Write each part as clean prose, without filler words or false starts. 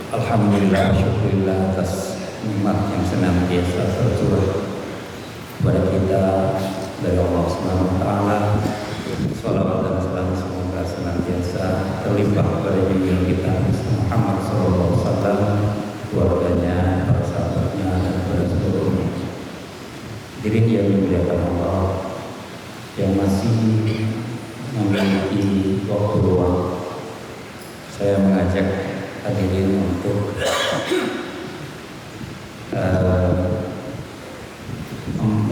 Alhamdulillah, syukurillah atas nikmat yang senantiasa tercurah kepada kita dari Allah Subhanahu wa taala. Shalawat dan salam semoga senantiasa terlimpah kepada junjungan kita Muhammad sallallahu alaihi wasallam, keluarganya, para sahabatnya dan kepada seluruh hadirin yang dimuliakan Allah yang masih memiliki waktu luang. Saya mengajak hadirin untuk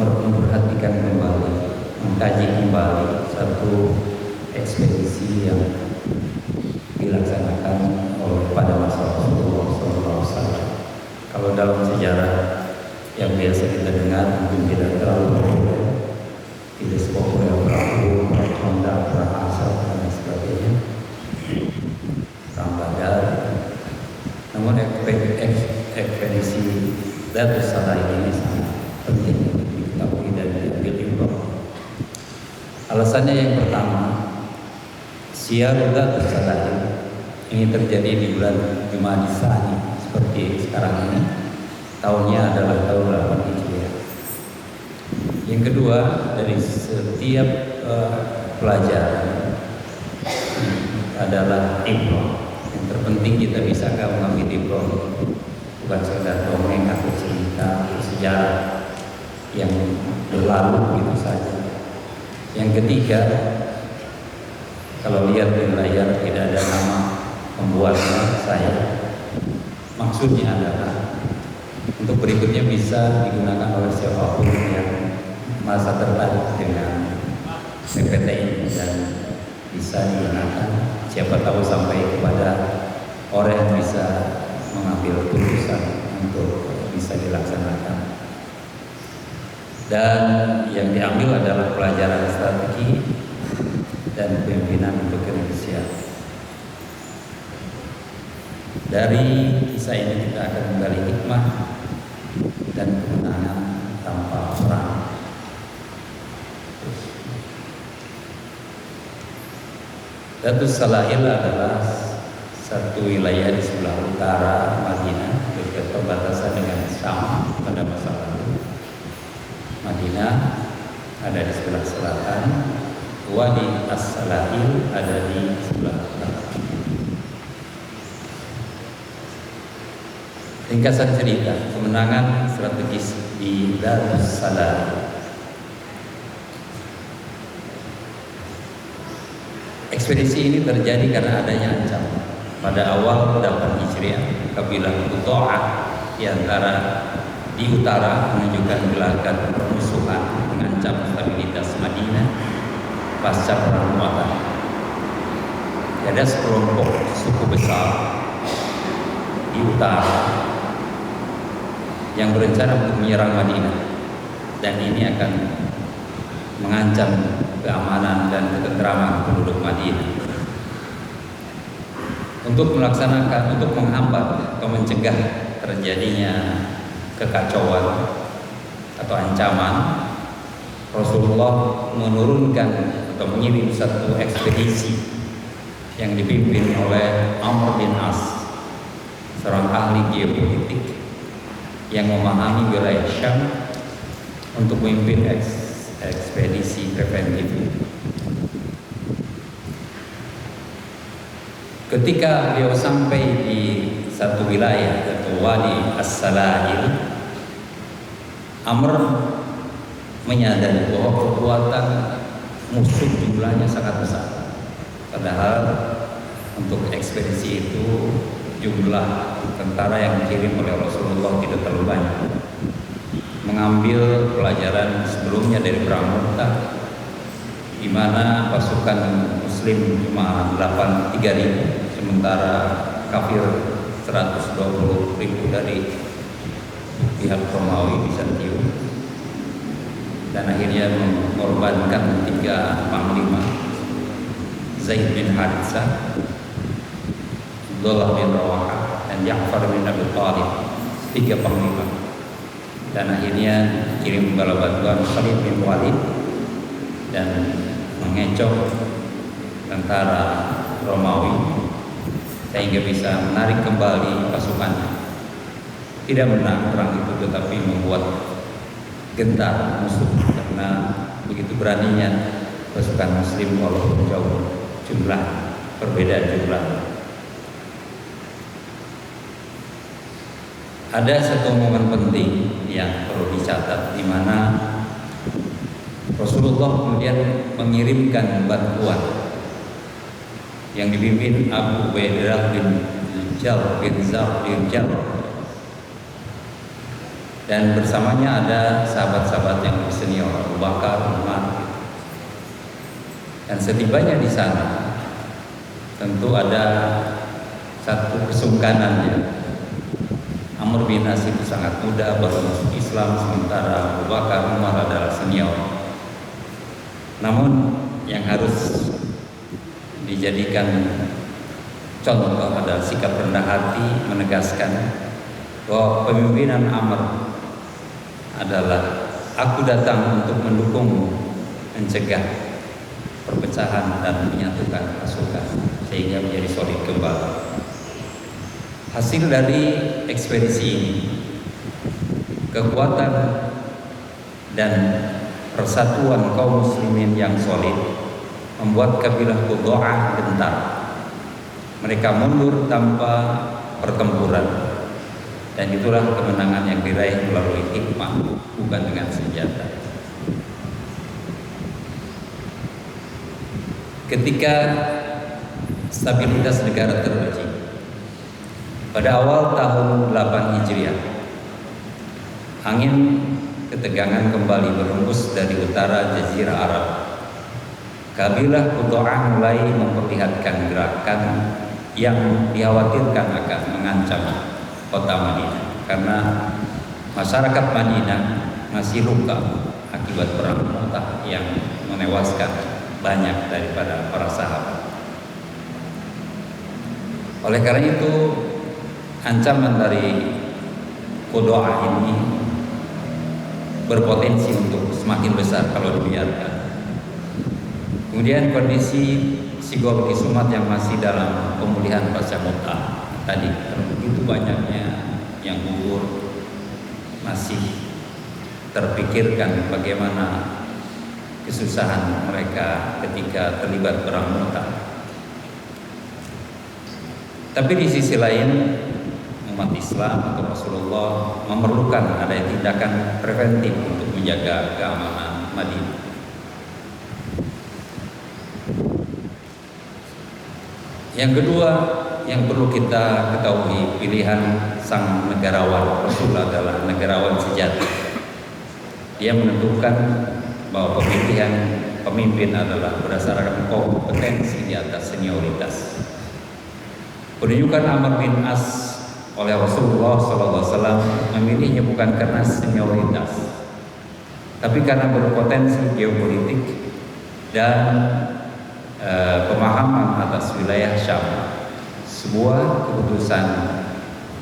memperhatikan kembali, mengkaji kembali satu ekspedisi yang dilaksanakan pada masa Rasulullah SAW. Kalau dalam sejarah yang biasa kita dengar mungkin tidak terlalu populer, tidak sepopuler perahu, Honda, Asad dan sebagainya, Perang Badar. Namun ekspedisi Dhatus Salail ini sangat penting untuk diketahui dan diambil ibrah. Alasannya yang pertama, Syiar Dhatus Salail ini terjadi di bulan Jumadil Tsani seperti sekarang ini. Tahunnya adalah tahun 8 Hijriah. Yang kedua, dari setiap pelajaran adalah ibrah. Yang terpenting kita bisa mengambil ibrah, bukan sekedar dongeng atau cerita atau sejarah yang berlalu gitu saja. Yang ketiga, kalau lihat di layar tidak ada nama pembuatnya, saya. Maksudnya adalah untuk berikutnya bisa digunakan oleh siapapun yang merasa tertarik dengan PPT ini dan bisa digunakan, siapa tahu sampai kepada orang yang bisa mengambil keputusan untuk bisa dilaksanakan. Dan yang diambil adalah pelajaran strategi dan pemimpinan untuk Indonesia. Dari kisah ini kita akan menggali hikmah dan kemenangan tanpa perang. Dhatus Salail adalah satu wilayah di sebelah utara Madinah, dekat perbatasan dengan Syam pada masa lalu. Madinah ada di sebelah selatan, Wadi As-Salail ada di sebelah utara. Ringkasan cerita kemenangan strategis di Dhatus Salail. Ekspedisi ini terjadi karena adanya ancaman. Pada awal 8 Hijriah, kabilah Quta'ah di utara menunjukkan gelagat permusuhan mengancam stabilitas Madinah pasca perang Mu'tah. Ada sekelompok suku besar di utara yang berencana untuk menyerang Madinah, dan ini akan mengancam keamanan dan ketentraman penduduk Madinah. Untuk menghambat atau mencegah terjadinya kekacauan atau ancaman, Rasulullah menurunkan atau mengirim satu ekspedisi yang dipimpin oleh Amr bin As, seorang ahli geopolitik yang memahami wilayah Syam, untuk memimpin ekspedisi preventif. Ketika beliau sampai di satu wilayah yaitu Wadi As-Salail, Amr menyadari bahwa kekuatan musuh jumlahnya sangat besar. Padahal untuk ekspedisi itu jumlah tentara yang dikirim oleh Rasulullah tidak terlalu banyak. Mengambil pelajaran sebelumnya dari perang Mu'tah, di mana pasukan Muslim cuma 3.000, sementara kafir 120.000 dari pihak Romawi Bizantium, dan akhirnya mengorbankan 3 panglima, Zaid bin Haritsah, Abdullah bin Rawahah, dan Ja'far bin Abi Thalib, 3 panglima. Dan akhirnya kirim bala bantuan Khalid bin Walid dan mengecoh tentara Romawi sehingga bisa menarik kembali pasukannya. Tidak menang perang itu, tetapi membuat gentar musuh karena begitu beraninya pasukan Muslim walaupun jauh jumlah, perbedaan jumlah. Ada satu momen penting yang perlu dicatat, di mana Rasulullah kemudian mengirimkan bantuan yang dipimpin Abu Ubaidah bin Jarrah dan bersamanya ada sahabat-sahabat yang lebih senior, Abu Bakar, Umar. Dan setibanya di sana, tentu ada satu kesungkanannya. Amr bin As itu sangat muda, baru masuk Islam, sementara Abu Bakar, Umar adalah senior. Namun yang harus dijadikan contoh adalah sikap rendah hati, menegaskan bahwa pemimpinan Amr adalah aku datang untuk mendukung, mencegah perpecahan dan menyatukan pasukan sehingga menjadi solid kembali. Hasil dari ekspedisi ini, kekuatan dan persatuan kaum muslimin yang solid membuat kabilah Qudza'ah gentar. Mereka mundur tanpa pertempuran. Dan itulah kemenangan yang diraih melalui hikmah, bukan dengan senjata. Ketika stabilitas negara teruji, pada awal tahun 8 Hijriah, angin ketegangan kembali berhembus dari utara Jazirah Arab. Kabilah Qudza'ah mulai memperlihatkan gerakan yang dikhawatirkan akan mengancam kota Madinah, karena masyarakat Madinah masih luka akibat perang Mu'tah yang menewaskan banyak daripada para sahabat. Oleh karena itu, ancaman dari Qudza'ah ini berpotensi untuk semakin besar kalau dibiarkan. Kemudian kondisi psikologis umat yang masih dalam pemulihan pasca Mu'tah tadi, begitu banyaknya yang gugur, masih terpikirkan bagaimana kesusahan mereka ketika terlibat perang Mu'tah. Tapi di sisi lain, umat Islam atau Rasulullah memerlukan ada tindakan preventif untuk menjaga keamanan Madinah. Yang kedua yang perlu kita ketahui, pilihan sang negarawan Rasul adalah negarawan sejati. Dia menentukan bahwa pemilihan pemimpin adalah berdasarkan kompetensi di atas senioritas. Penunjukan Amr bin As oleh Rasulullah SAW memilihnya bukan karena senioritas, tapi karena berpotensi geopolitik dan pemahaman atas wilayah Syam. Sebuah keputusan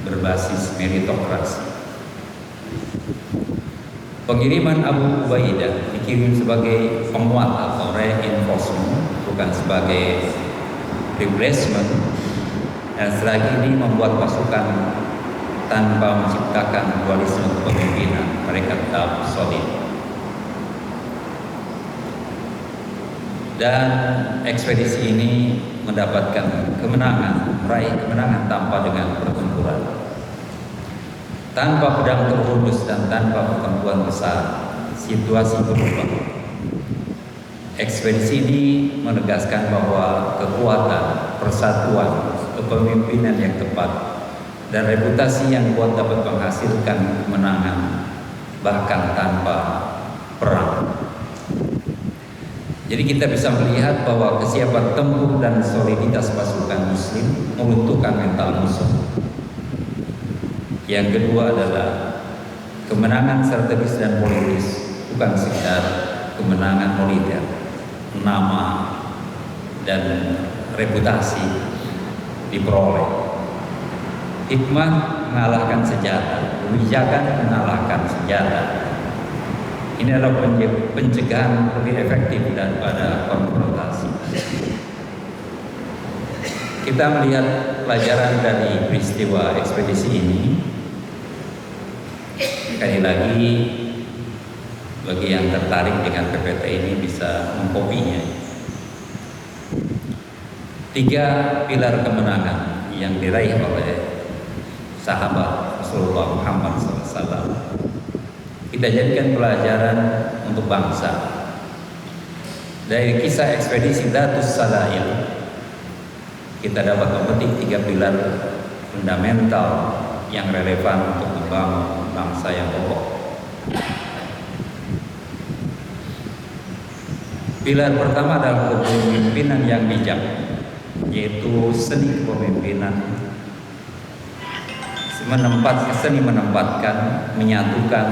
berbasis meritokrasi. Pengiriman Abu Ubaidah dikirim sebagai penguat atau reinforcement, bukan sebagai replacement. Dan strategi ini membuat pasukan tanpa menciptakan dualisme kepemimpinan, mereka tetap solid. Dan ekspedisi ini mendapatkan kemenangan, meraih kemenangan tanpa dengan pertempuran, tanpa pedang terhunus dan tanpa pertempuran besar. Situasi berubah. Ekspedisi ini menegaskan bahwa kekuatan, persatuan, kepemimpinan yang tepat, dan reputasi yang kuat dapat menghasilkan kemenangan bahkan tanpa perang. Jadi kita bisa melihat bahwa kesiapan tempur dan soliditas pasukan Muslim meruntuhkan mental musuh. Yang kedua adalah kemenangan strategis dan politis, bukan sekedar kemenangan militer, nama dan reputasi diperoleh. Hikmah mengalahkan senjata, kebijakan mengalahkan senjata. Ini adalah pencegahan lebih efektif daripada konfrontasi. kita melihat pelajaran dari peristiwa ekspedisi ini. Sekali lagi, bagi yang tertarik dengan PPT ini bisa mengkopinya. 3 pilar kemenangan yang diraih oleh sahabat Rasulullah Muhammad SAW kita jadikan pelajaran untuk bangsa. Dari kisah ekspedisi Dhatus Salail kita dapat memetik 3 pilar fundamental yang relevan untuk membangun bangsa yang kokoh. Pilar pertama adalah kepemimpinan yang bijak, yaitu seni kepemimpinan, seni menempatkan, menyatukan,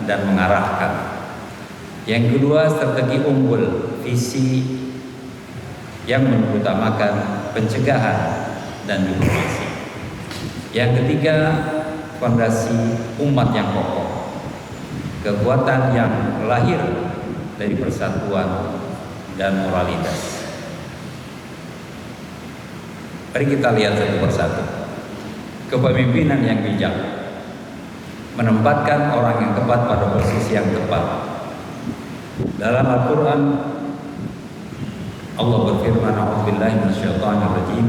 dan mengarahkan. Yang kedua, strategi unggul, visi yang mengutamakan pencegahan dan diplomasi. Yang ketiga, fondasi umat yang kokoh, kekuatan yang lahir dari persatuan dan moralitas. Mari kita lihat satu persatu. Kepemimpinan yang bijak, menempatkan orang yang tepat pada posisi yang tepat. Dalam Al-Quran Allah berfirman, "A'udzubillahi minasyaitonir rajim.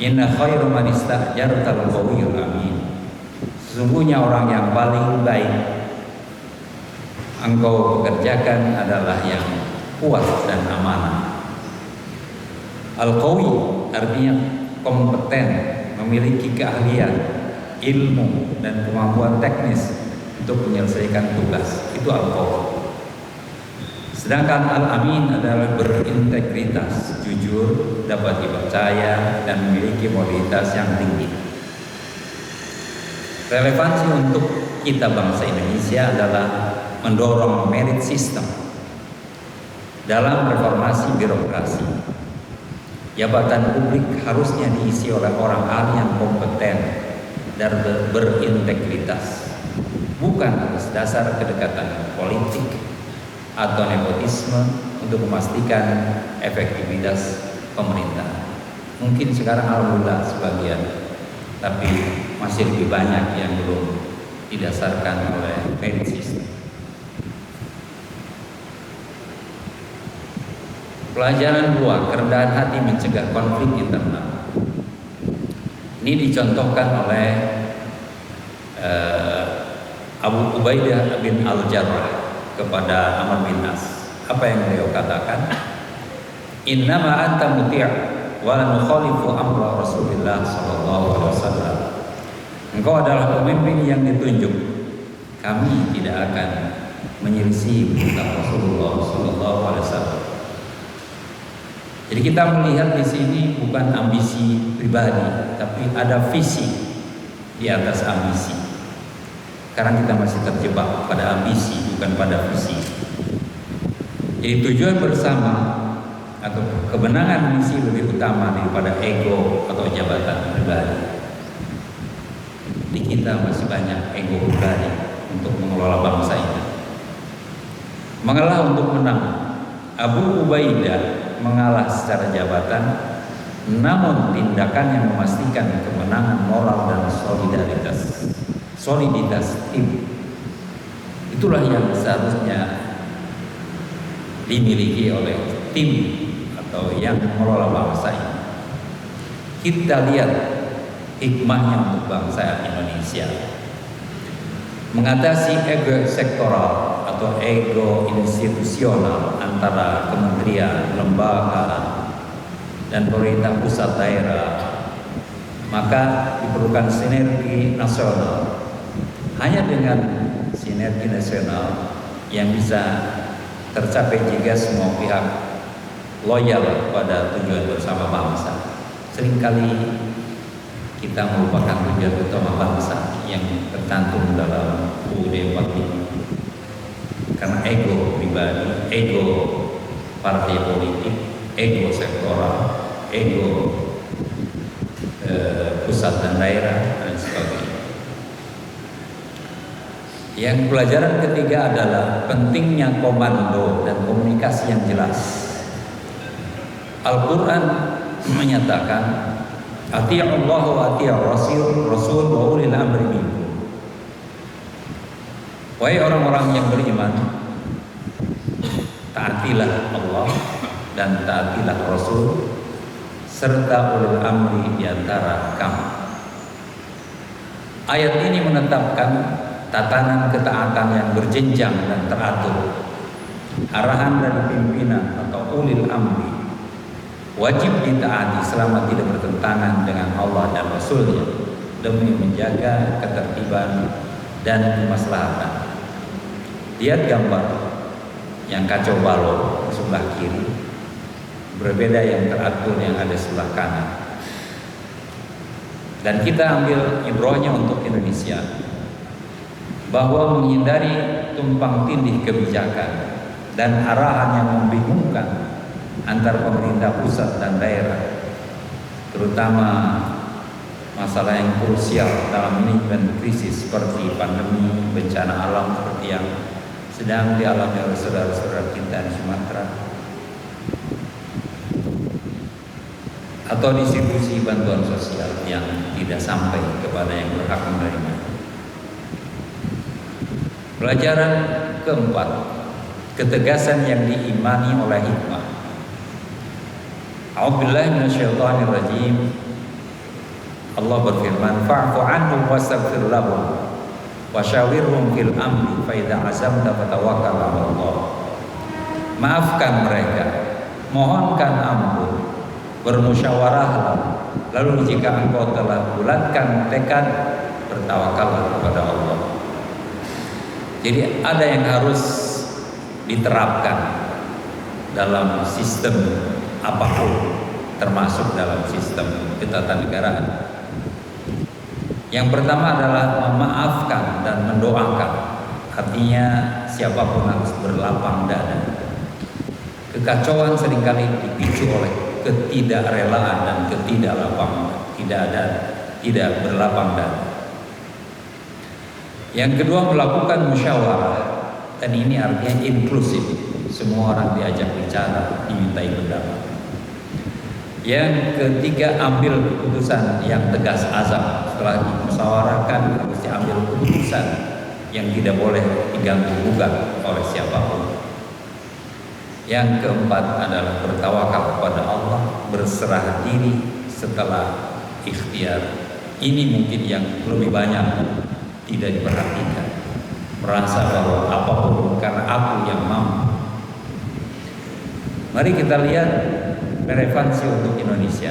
Inna khairu man ista'jartal qawiyul amin." Sesungguhnya orang yang paling baik engkau pekerjakan adalah yang kuat dan amanah. Al-qawi artinya kompeten, memiliki keahlian, ilmu, dan kemampuan teknis untuk menyelesaikan tugas. Itu al-qawi. Sedangkan al-amin adalah berintegritas, jujur, dapat dipercaya, dan memiliki moralitas yang tinggi. Relevansi untuk kita bangsa Indonesia adalah mendorong merit system dalam reformasi birokrasi. Jabatan publik harusnya diisi oleh orang ahli yang kompeten dan berintegritas, bukan atas dasar kedekatan politik atau nepotisme untuk memastikan efektivitas pemerintah. Mungkin sekarang alhamdulillah sebagian, tapi masih lebih banyak yang belum didasarkan oleh merit system. Pelajaran 2, kerendahan hati mencegah konflik internal. Ini dicontohkan oleh Abu Ubaidah bin Al-Jarrah kepada Amr bin As. Apa yang beliau katakan? Innama anta muti' wa la nukhalifu amra Rasulillah sallallahu alaihi wasallam. Engkau adalah pemimpin yang ditunjuk. Kami tidak akan menyelisih perintah Rasulullah sallallahu alaihi wasallam. Jadi kita melihat di sini bukan ambisi pribadi, tapi ada visi di atas ambisi. Sekarang kita masih terjebak pada ambisi, bukan pada visi. Jadi tujuan bersama atau kemenangan misi lebih utama daripada ego atau jabatan pribadi. Di kita masih banyak ego pribadi untuk mengelola bangsa ini. Mengalah untuk menang. Abu Ubaidah mengalah secara jabatan, namun tindakan yang memastikan kemenangan moral dan soliditas tim, itulah yang seharusnya dimiliki oleh tim atau yang mengelola bangsa ini. Kita lihat hikmahnya untuk bangsa Indonesia. Mengatasi ego sektoral atau ego institusional antara kementerian, lembaga, dan pemerintah pusat daerah, maka diperlukan sinergi nasional. Hanya dengan sinergi nasional yang bisa tercapai jika semua pihak loyal pada tujuan bersama bangsa. Seringkali kita merupakan tujuan utama bangsa yang tercantum dalam UUD 45. Karena ego pribadi, ego partai politik, ego sektoral, ego pusat dan daerah, dan sebagainya. Yang pelajaran ketiga adalah pentingnya komando dan komunikasi yang jelas. Al-Quran menyatakan ati'ullah wa ati'ur rasul wa ulil amri minkum. Wahai orang-orang yang beriman, taatilah Allah dan taatilah Rasul serta ulil amri di antara kamu. Ayat ini menetapkan tatanan ketaatan yang berjenjang dan teratur. Arahan dari pimpinan atau ulil amri wajib ditaati selama tidak bertentangan dengan Allah dan Rasulnya demi menjaga ketertiban dan kemaslahatan. Lihat gambar yang kacau balau di sebelah kiri, berbeda yang teratur yang ada sebelah kanan. Dan kita ambil ibrahnya untuk Indonesia, bahwa menghindari tumpang tindih kebijakan dan arahan yang membingungkan antar pemerintah pusat dan daerah, terutama masalah yang krusial dalam manajemen krisis seperti pandemi, bencana alam seperti yang sedang dialami oleh saudara-saudara kita di Sumatera, atau distribusi bantuan sosial yang tidak sampai kepada yang berhak menerima. Pelajaran keempat, ketegasan yang diimani oleh hikmah. A'udzubillahi minasyaitonirrajim. Allah berfirman, fa'fu anhum wastaghfir lahum wa syawirhum fil amri fa idza azamta fatawakkal 'ala Allah. Maafkan mereka, mohonkan ampun, bermusyawarahlah, lalu jika engkau telah bulatkan tekad, bertawakallah kepada Allah. Jadi ada yang harus diterapkan dalam sistem apapun, termasuk dalam sistem ketatanegaraan. Yang pertama adalah memaafkan dan mendoakan. Artinya siapapun harus berlapang dada. Kekacauan seringkali dipicu oleh ketidakrelaan dan tidak berlapang dada. Yang kedua, melakukan musyawarah, dan ini artinya inklusif. Semua orang diajak bicara, dimintai pendapat. Yang ketiga, ambil keputusan yang tegas azam. Setelah dimusyawarahkan, harus diambil keputusan yang tidak boleh diganggu-gugat oleh siapapun. Yang keempat adalah bertawakal kepada Allah, berserah diri setelah ikhtiar. Ini mungkin yang lebih banyak tidak diperhatikan. Merasa bahwa apapun karena aku yang mampu. Mari kita lihat relevansi untuk Indonesia.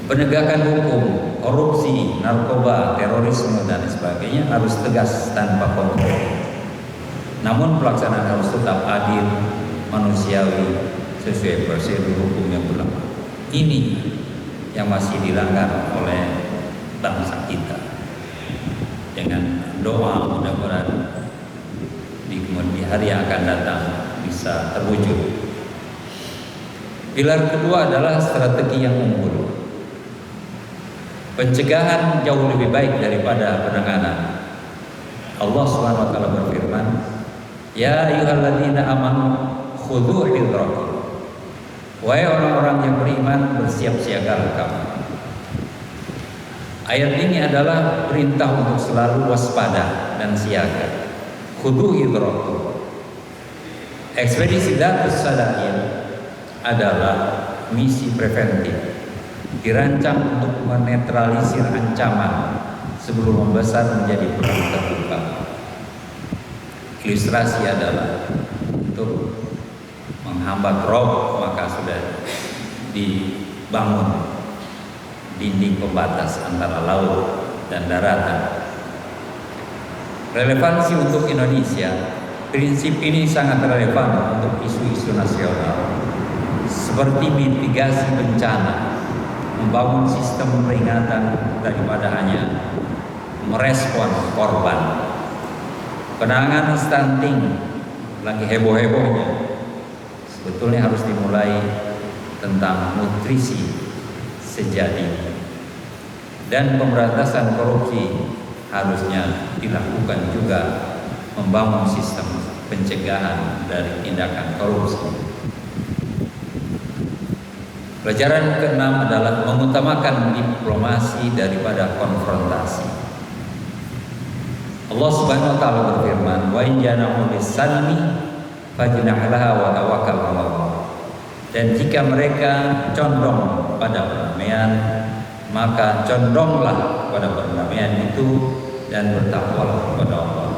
Penegakan hukum, korupsi, narkoba, terorisme dan sebagainya harus tegas tanpa kontrol. Namun pelaksanaan harus tetap adil, manusiawi, sesuai prosedur hukum yang berlaku. Ini yang masih dilanggar oleh bangsa kita. Dengan doa mudah-mudahan di hari yang akan datang bisa terwujud. Pilar kedua adalah strategi yang unggul. Pencegahan jauh lebih baik daripada penanganan. Allah Subhanahu wa taala berfirman, "Ya ayyuhalladzina amanu khudhu hidrakum." Wahai orang-orang yang beriman, bersiap-siagalah kamu. Ayat ini adalah perintah untuk selalu waspada dan siaga. Khudhu hidrakum. Ekspedisi Datus Sadakin adalah misi preventif, dirancang untuk menetralisir ancaman sebelum membesar menjadi perang terbuka. Ilustrasi adalah untuk menghambat rob, maka sudah dibangun dinding pembatas antara laut dan daratan. Relevansi untuk Indonesia, prinsip ini sangat relevan untuk isu-isu nasional seperti mitigasi bencana, membangun sistem peringatan daripada hanya merespon korban, penanganan stunting lagi heboh-hebohnya, sebetulnya harus dimulai tentang nutrisi sejadi, dan pemberantasan korupsi harusnya dilakukan juga, membangun sistem pencegahan dari tindakan korupsi. Pelajaran keenam adalah mengutamakan diplomasi daripada konfrontasi. Allah Subhanahu wa taala berfirman, "Wa in janahu lis-salmi fajnah laha wa tawakkal 'ala Allah." Dan jika mereka condong pada perdamaian, maka condonglah pada perdamaian itu dan bertakwalah kepada Allah.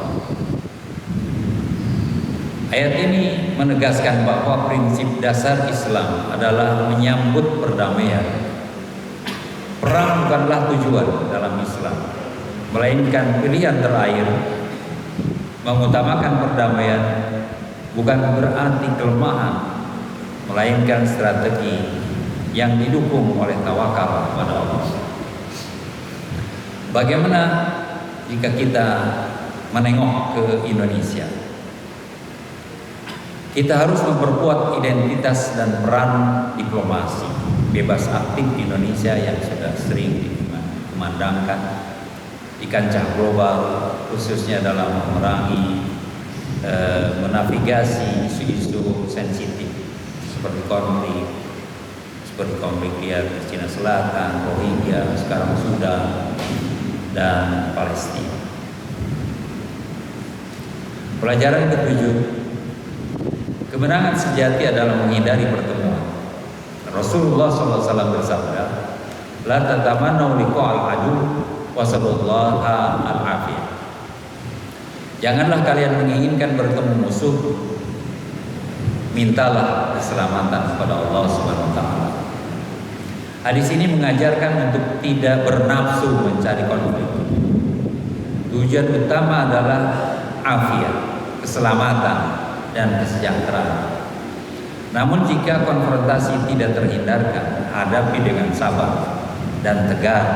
Ayat ini menegaskan bahwa prinsip dasar Islam adalah menyambut perdamaian. Perang bukanlah tujuan dalam Islam, melainkan pilihan terakhir. Mengutamakan perdamaian bukan berarti kelemahan, melainkan strategi yang didukung oleh tawakal kepada Allah. Bagaimana jika kita menengok ke Indonesia? Kita harus memperkuat identitas dan peran diplomasi bebas aktif Indonesia yang sudah sering dikumandangkan di kancah global, khususnya dalam memerangi, menavigasi isu-isu sensitif seperti konflik di Cina Selatan, Rohingya, sekarang Sudan, dan Palestina. Pelajaran ketujuh, kemenangan sejati adalah menghindari pertemuan. Rasulullah SAW bersabda, "La tatamannu liqa'al adu wa sallallahu al-afiyah." Janganlah kalian menginginkan bertemu musuh, mintalah keselamatan kepada Allah Subhanahu wa taala. Hadis ini mengajarkan untuk tidak bernafsu mencari konflik. Tujuan utama adalah afiat, keselamatan dan kesejahteraan. Namun jika konfrontasi tidak terhindarkan, hadapi dengan sabar dan tegar.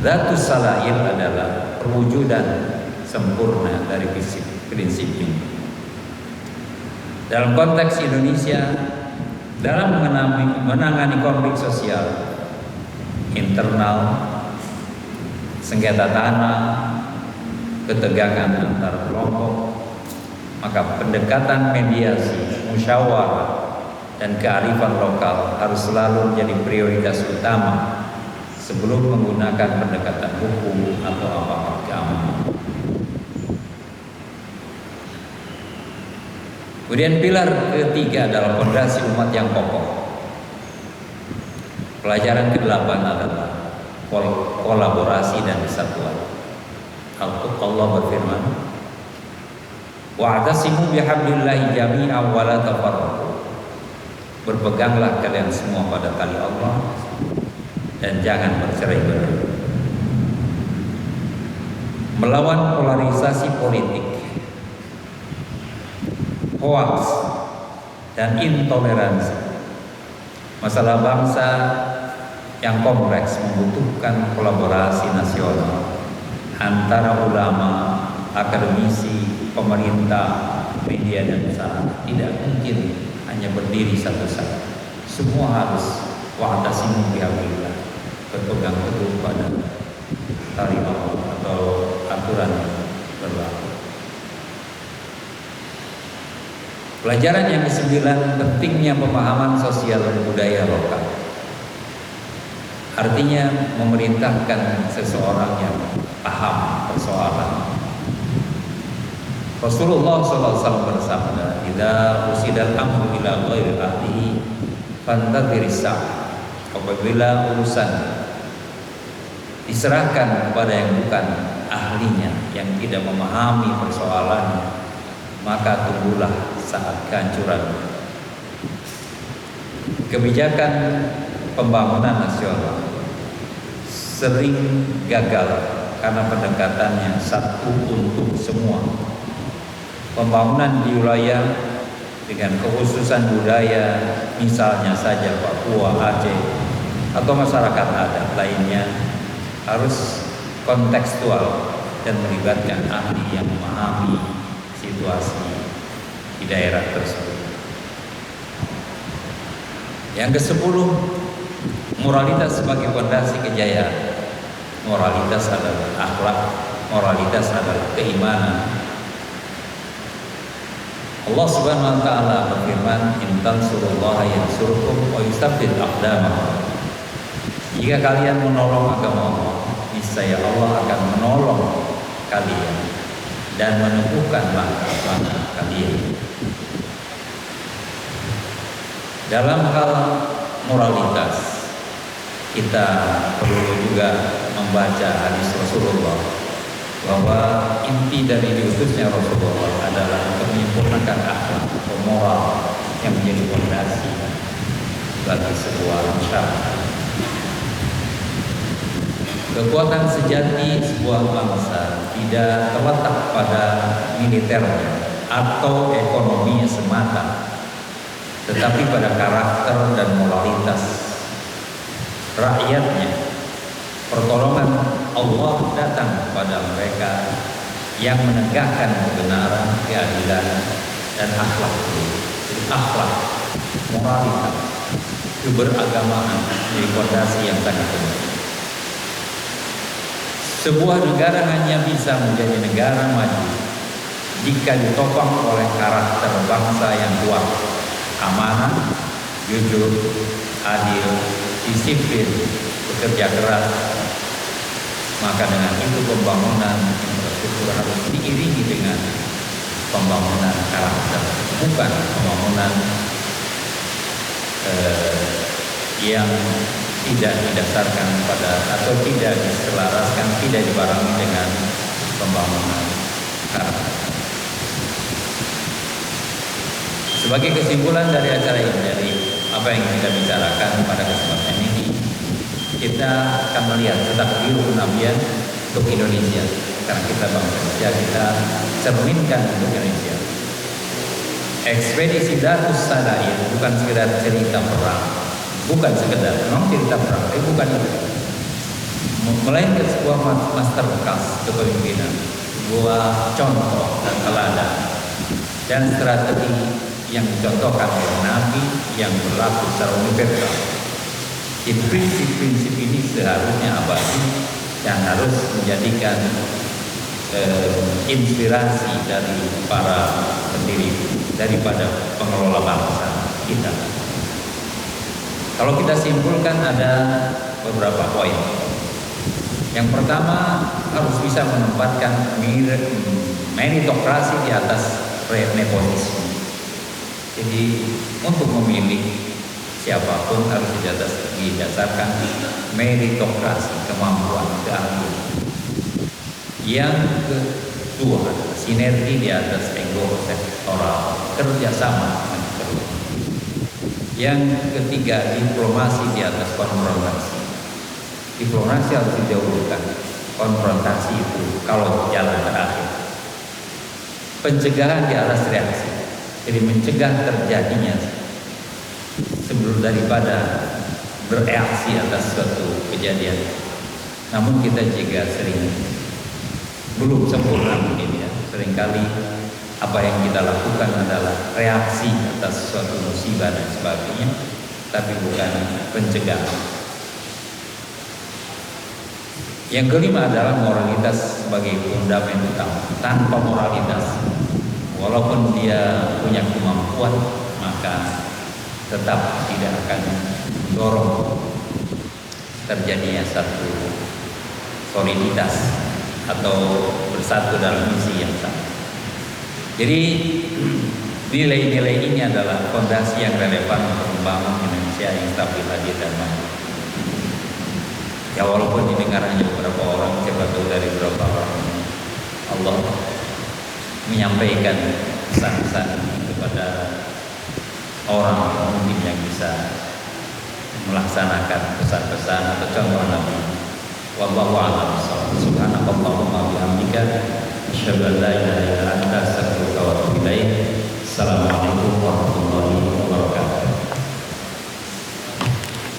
Dhatus salail adalah perwujudan sempurna dari prinsip ini. Dalam konteks Indonesia, dalam menangani konflik sosial internal, sengketa tanah, ketegangan antar kelompok, maka pendekatan mediasi, musyawarah, dan kearifan lokal harus selalu menjadi prioritas utama sebelum menggunakan pendekatan hukum atau aparat keamanan. Kemudian pilar ketiga adalah fondasi umat yang kokoh. Pelajaran ke-8 adalah kolaborasi dan kesatuan. Allah berfirman, "Wa'tasimu bihablillahi jami'an wa la tafarraqu." Berpeganglah kalian semua pada tali Allah dan jangan bercerai-berai. Melawan polarisasi politik, hoaks, dan intoleransi. Masalah bangsa yang kompleks membutuhkan kolaborasi nasional antara ulama, akademisi, pemerintah, media, dan usaha. Tidak mungkin hanya berdiri satu-satu. Semua harus wa'tasimu bihablillah, berpegang teguh pada tali Allah atau aturan yang berlaku. Pelajaran yang ke-9, pentingnya pemahaman sosial dan budaya lokal. Artinya memerintahkan seseorang yang paham persoalan. Rasulullah SAW bersabda, "Idza usidal amru ila ghairi ahlihi fantadhiris sa'ah." Apabila urusan diserahkan kepada yang bukan ahlinya, yang tidak memahami persoalannya, maka tunggulah saat kehancuran. Kebijakan pembangunan nasional sering gagal karena pendekatannya satu untuk semua. Pembangunan di wilayah dengan kekhususan budaya, misalnya saja Papua, Aceh, atau masyarakat adat lainnya, harus kontekstual dan melibatkan ahli yang memahami situasi di daerah tersebut. Yang ke-10, moralitas sebagai fondasi kejayaan. Moralitas adalah akhlak, moralitas adalah keimanan. Allah Subhanahu wa taala berfirman, "In tansurullaha yansurkum wa yusabbit aqdamakum." Jika kalian menolong agama Allah, niscaya Allah akan menolong kalian dan menumbuhkan langkah kalian. Dalam hal moralitas, kita perlu juga membaca hadis Rasulullah bahwa inti dari diutusnya Rasulullah adalah untuk menyempurnakan akhlak atau moral yang menjadi fondasi bagi sebuah masyarakat. Kekuatan sejati sebuah bangsa tidak terletak pada militernya atau ekonominya semata, tetapi pada karakter dan moralitas rakyatnya. Pertolongan Allah datang kepada mereka yang menegakkan kebenaran, keadilan, dan akhlak. Jadi akhlak, moralitas, keberagamaan menjadi fondasi yang sangat penting. Sebuah negara hanya bisa menjadi negara maju jika ditopang oleh karakter bangsa yang kuat, amanah, jujur, adil, disiplin, bekerja keras. Maka dengan itu pembangunan infrastruktur harus diiringi dengan pembangunan karakter, bukan pembangunan yang tidak didasarkan pada atau tidak diselaraskan, tidak dibarengi dengan pembangunan karakter. Sebagai kesimpulan dari acara ini, dari apa yang kita bicarakan pada kesempatan ini, kita akan melihat tentang biru kenabian untuk Indonesia. Karena kita bangsa Indonesia, kita cerminkan untuk Indonesia. Ekspedisi Darus Salain bukan sekedar cerita perang, bukan sekedar memang cerita perang, bukan itu, melainkan sebuah masterclass kepemimpinan, sebuah contoh dan teladan dan strategi yang dicontohkan oleh Nabi yang berlaku secara universal. Prinsip-prinsip ini seharusnya abadi dan harus menjadikan inspirasi dari para pendiri, daripada pengelola bangsa kita. Kalau kita simpulkan ada beberapa poin. Yang pertama, harus bisa menempatkan meritokrasi di atas nepotisme. Jadi untuk memilih siapapun harus didasarkan meritokrasi, kemampuan, keahlian. Yang kedua, sinergi di atas ego sektoral, kerjasama. Yang ketiga, diplomasi di atas konfrontasi. Diplomasi harus dijauhkan, konfrontasi itu kalau jalan terakhir. Pencegahan di atas reaksi, jadi mencegah terjadinya sebelum daripada bereaksi atas suatu kejadian. Namun kita juga sering belum sempurna mungkin ya. Seringkali apa yang kita lakukan adalah reaksi atas suatu musibah dan sebagainya, tapi bukan pencegahan. Yang kelima adalah moralitas sebagai fundament utama. Tanpa moralitas, walaupun dia punya kemampuan, maka tetap tidak akan mendorong terjadinya satu soliditas atau bersatu dalam misi yang sama. Jadi nilai-nilai ini adalah fondasi yang relevan untuk membangun Indonesia yang stabil, adil, dan maju. Ya walaupun didengar hanya beberapa orang, siapa tahu dari beberapa orang Allah menyampaikan pesan-pesan kepada orang mungkin yang bisa melaksanakan pesan-pesan atau contoh Nabi. Wallahu a'lam bishawab. Subhanakallahumma wa bihamdika asyhadu an la ilaha illa